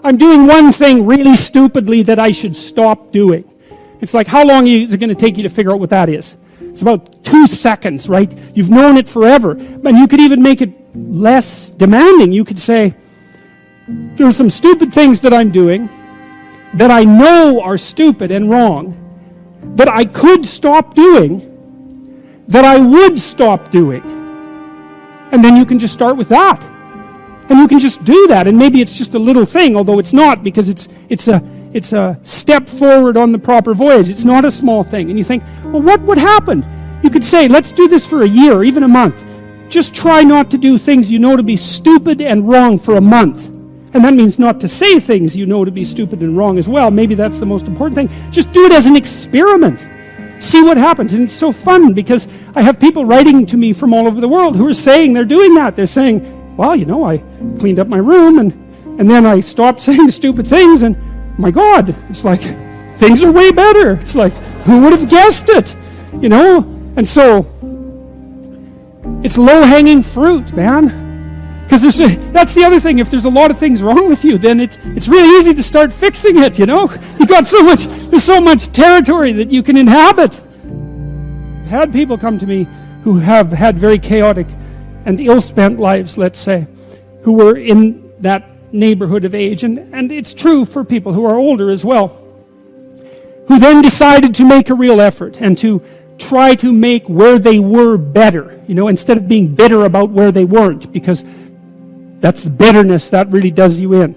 I'm doing one thing really stupidly that I should stop doing. It's like, how long is it going to take you to figure out what that is? It's about 2 seconds, right? You've known it forever. And you could even make it less demanding. You could say, there are some stupid things that I'm doing that I know are stupid and wrong, that I could stop doing, that I would stop doing. And then you can just start with that. And you can just do that. And maybe it's just a little thing, although it's not, because it's a step forward on the proper voyage. It's not a small thing. And you think, well, what would happen? You could say, let's do this for a year or even a month. Just try not to do things you know to be stupid and wrong for a month. And that means not to say things you know to be stupid and wrong as well. Maybe that's the most important thing. Just do it as an experiment. See what happens. And it's so fun because I have people writing to me from all over the world who are saying they're doing that. They're saying, well, I cleaned up my room and then I stopped saying stupid things and my God, it's like things are way better. It's like, who would have guessed it? And so it's low-hanging fruit, man. Because that's the other thing. If there's a lot of things wrong with you, then it's really easy to start fixing it, You got there's so much territory that you can inhabit. I've had people come to me who have had very chaotic and ill-spent lives, let's say, who were in that neighborhood of age, and it's true for people who are older as well, who then decided to make a real effort and to try to make where they were better, instead of being bitter about where they weren't, because that's the bitterness that really does you in.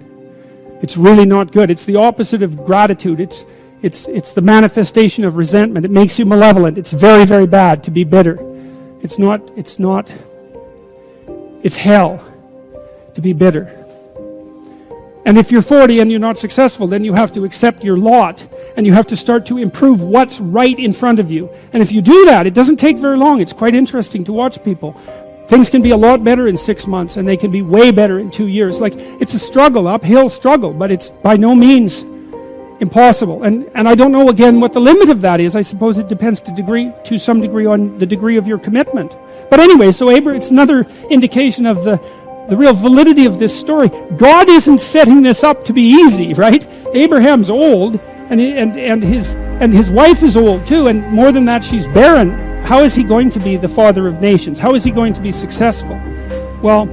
It's really not good. It's the opposite of gratitude. It's the manifestation of resentment. It makes you malevolent. It's very, very bad to be bitter. It's hell to be bitter. And if you're 40 and you're not successful, then you have to accept your lot and you have to start to improve what's right in front of you. And if you do that, it doesn't take very long. It's quite interesting to watch people. Things can be a lot better in 6 months and they can be way better in 2 years. Like, it's a struggle, uphill struggle, but it's by no means impossible. And I don't know, again, what the limit of that is. I suppose it depends to some degree on the degree of your commitment. But anyway, so it's another indication of the real validity of this story. God isn't setting this up to be easy, right? Abraham's old, and his wife is old too, and more than that, she's barren. How is he going to be the father of nations? How is he going to be successful? Well,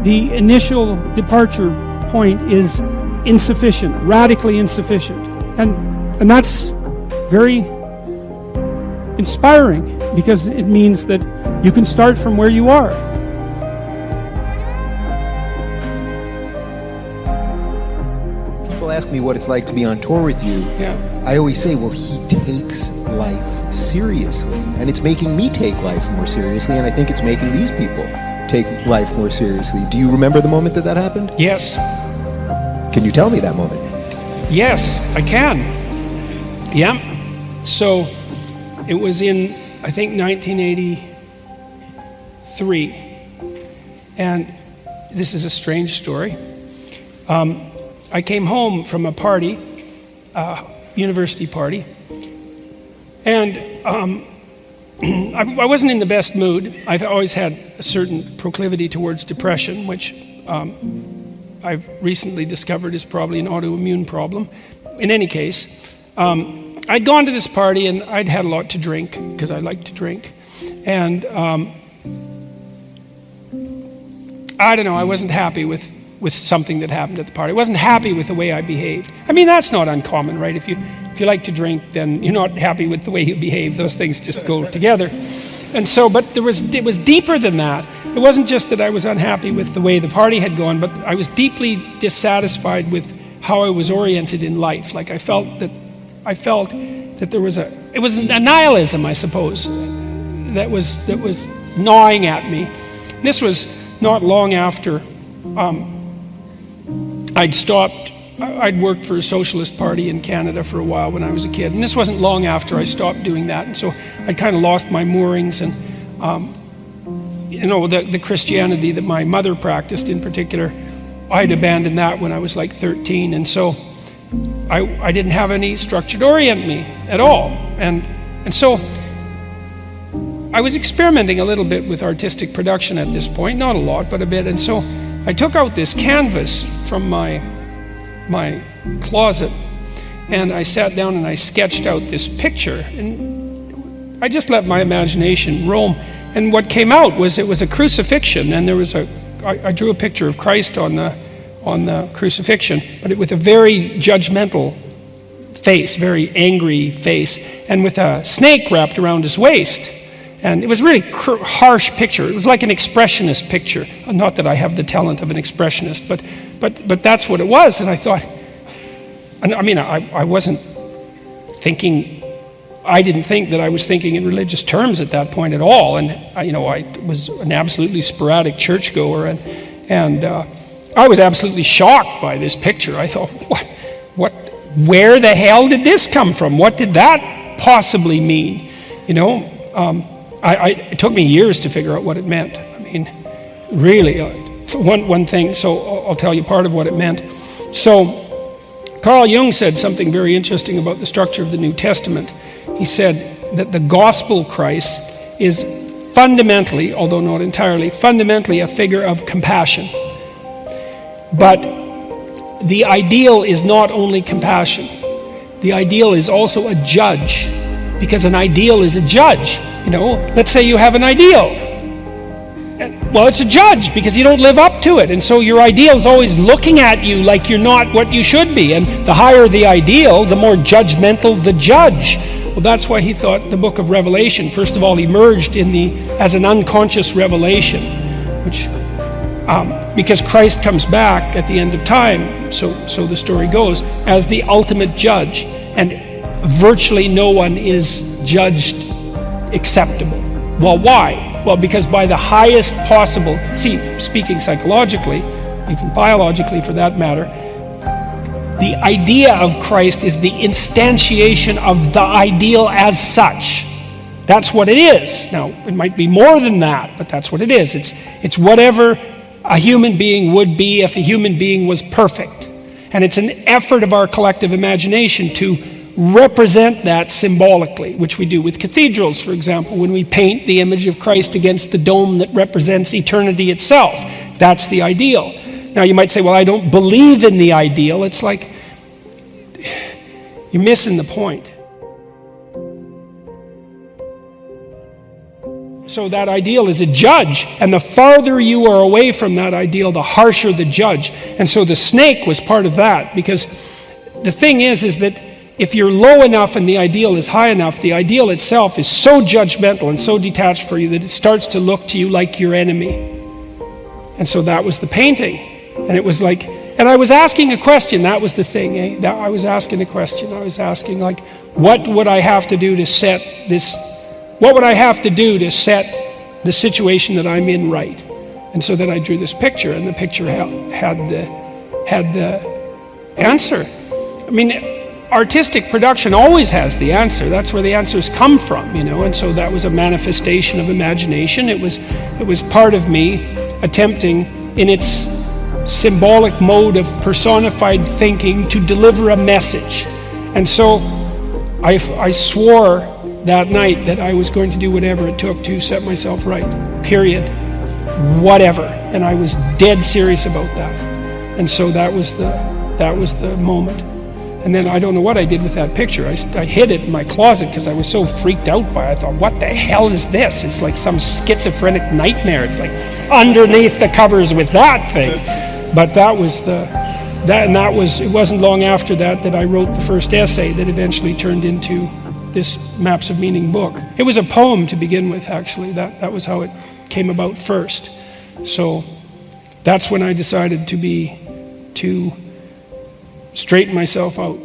the initial departure point is insufficient, radically insufficient. And that's very inspiring, because it means that you can start from where you are. Ask me what it's like to be on tour with you. I always say, well, he takes life seriously, and it's making me take life more seriously, and I think it's making these people take life more seriously. Do you remember the moment that happened? Yes. Can you tell me that moment? Yes, I can. Yeah. So it was in, I think, 1983, and this is a strange story. I came home from a party, university party, and I wasn't in the best mood. I've always had a certain proclivity towards depression, which I've recently discovered is probably an autoimmune problem. In any case, I'd gone to this party and I'd had a lot to drink, because I like to drink, and I don't know, I wasn't happy with something that happened at the party. I wasn't happy with the way I behaved. I mean, that's not uncommon, right? If you like to drink, then you're not happy with the way you behave. Those things just go together. And so, but it was deeper than that. It wasn't just that I was unhappy with the way the party had gone, but I was deeply dissatisfied with how I was oriented in life. Like, I felt that there was it was a nihilism, I suppose, that was gnawing at me. This was not long after I'd worked for a socialist party in Canada for a while when I was a kid. And this wasn't long after I stopped doing that. And so I kind of lost my moorings. And, the Christianity that my mother practiced in particular, I'd abandoned that when I was like 13. And so I didn't have any structure to orient me at all. And so I was experimenting a little bit with artistic production at this point. Not a lot, but a bit. And so I took out this canvas from my my closet, and I sat down and I sketched out this picture, and I just let my imagination roam. And what came out was, it was a crucifixion, and there was I drew a picture of Christ on the crucifixion, but with a very judgmental face, very angry face, and with a snake wrapped around his waist. And it was a really harsh picture. It was like an expressionist picture. Not that I have the talent of an expressionist, but that's what it was. And I thought, I mean, I wasn't thinking, I didn't think that I was thinking in religious terms at that point at all. And I was an absolutely sporadic churchgoer, and I was absolutely shocked by this picture. I thought, where the hell did this come from? What did that possibly mean? It took me years to figure out what it meant. I mean, really, one thing, so I'll tell you part of what it meant. So, Carl Jung said something very interesting about the structure of the New Testament. He said that the gospel Christ is fundamentally, although not entirely, fundamentally a figure of compassion. But the ideal is not only compassion. The ideal is also a judge, because an ideal is a judge. Let's say you have an ideal. Well, it's a judge because you don't live up to it. And so your ideal is always looking at you like you're not what you should be. And the higher the ideal, the more judgmental the judge. Well, that's why he thought the book of Revelation, first of all, emerged as an unconscious revelation, because Christ comes back at the end of time, so the story goes, as the ultimate judge. And virtually no one is judged acceptable. Well, why? Well, because by the highest possible, speaking psychologically, even biologically for that matter, the idea of Christ is the instantiation of the ideal as such. That's what it is. Now, it might be more than that, but that's what it is. It's whatever a human being would be if a human being was perfect. And it's an effort of our collective imagination to represent that symbolically, which we do with cathedrals, for example, when we paint the image of Christ against the dome that represents eternity itself. That's the ideal. Now you might say, well, I don't believe in the ideal. It's like, you're missing the point. So that ideal is a judge, and the farther you are away from that ideal, the harsher the judge. And so the snake was part of that, because the thing is that if you're low enough and the ideal is high enough, the ideal itself is so judgmental and so detached for you that it starts to look to you like your enemy. And so that was the painting. And it was like, and I was asking a question, that was the thing, I was asking a question. I was asking, like, what would I have to do to set this, what would I have to do to set the situation that I'm in right? And so then I drew this picture, and the picture had the answer. I mean, artistic production always has the answer. That's where the answers come from, and so that was a manifestation of imagination. It was part of me attempting in its symbolic mode of personified thinking to deliver a message. And so I swore that night that I was going to do whatever it took to set myself right, period, whatever. And I was dead serious about that. And so that was the moment. And then I don't know what I did with that picture. I hid it in my closet because I was so freaked out by it. I thought, what the hell is this? It's like some schizophrenic nightmare. It's like underneath the covers with that thing. But it wasn't long after that I wrote the first essay that eventually turned into this Maps of Meaning book. It was a poem to begin with, actually. That was how it came about first. So that's when I decided to straighten myself out.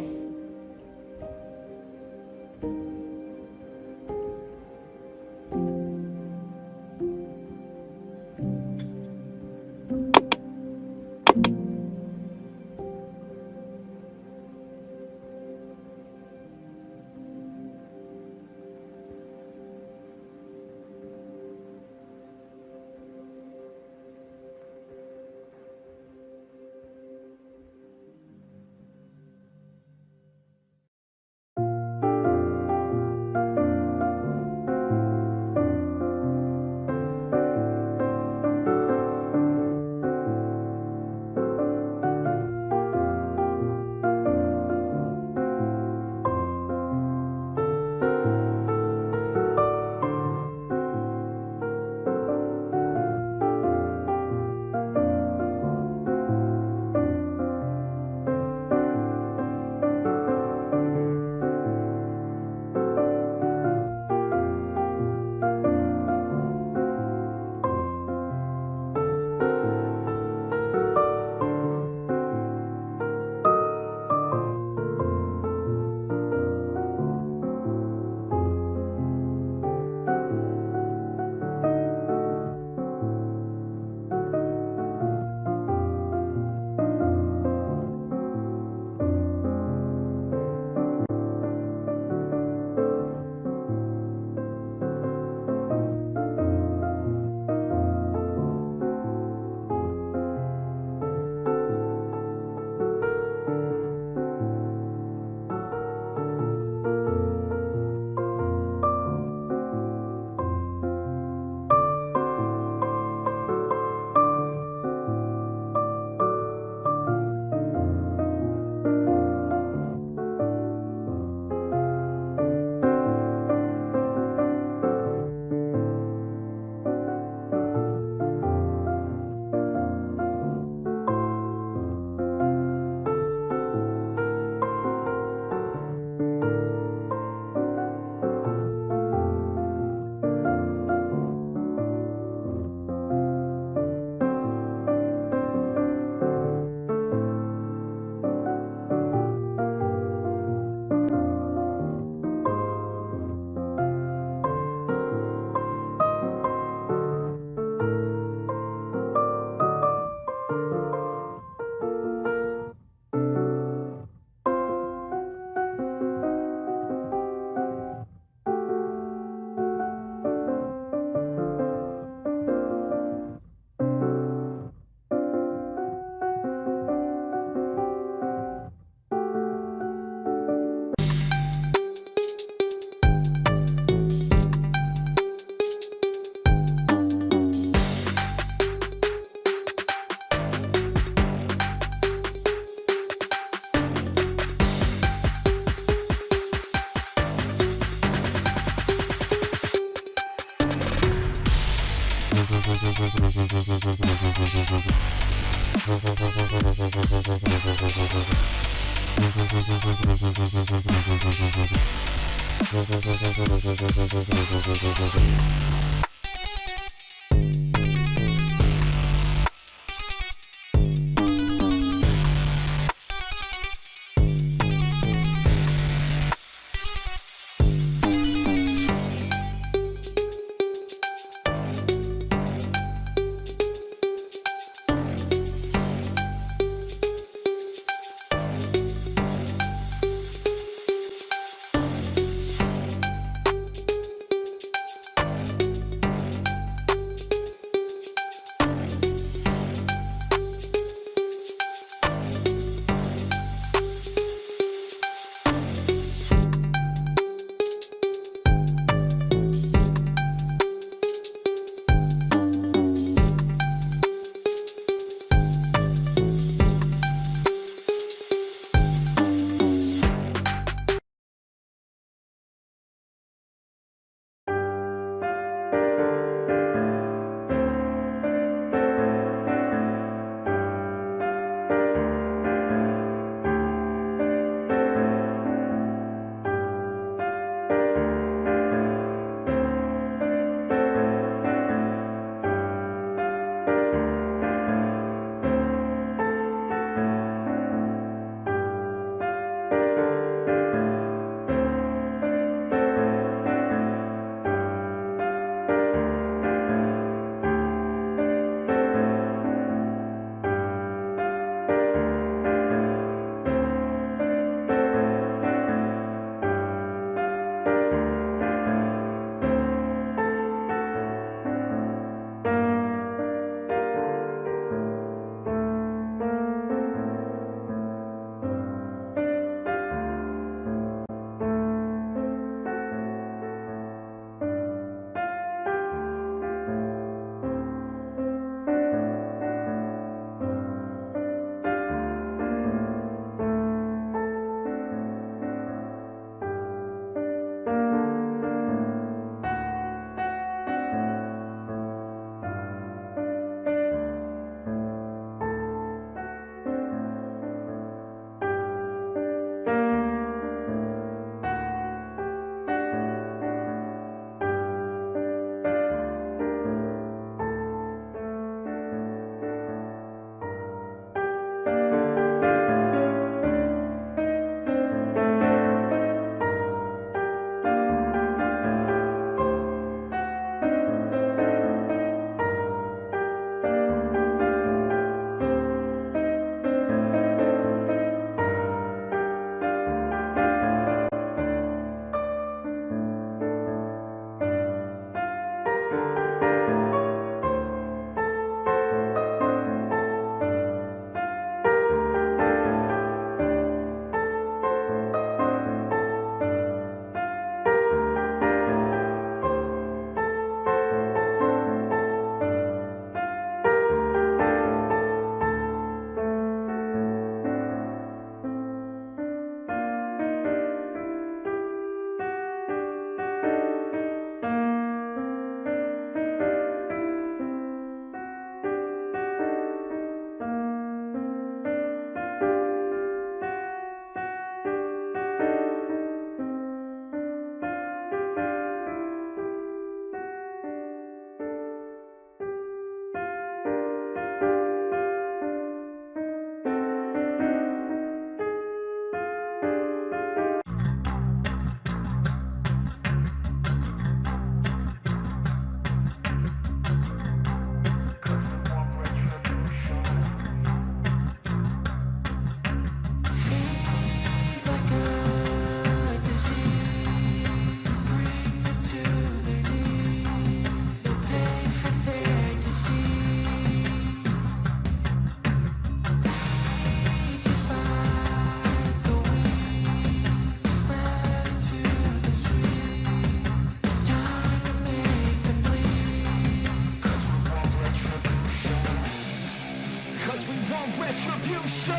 retribution.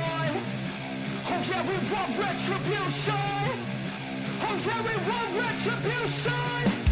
Oh yeah, we want retribution. Oh yeah, we want retribution.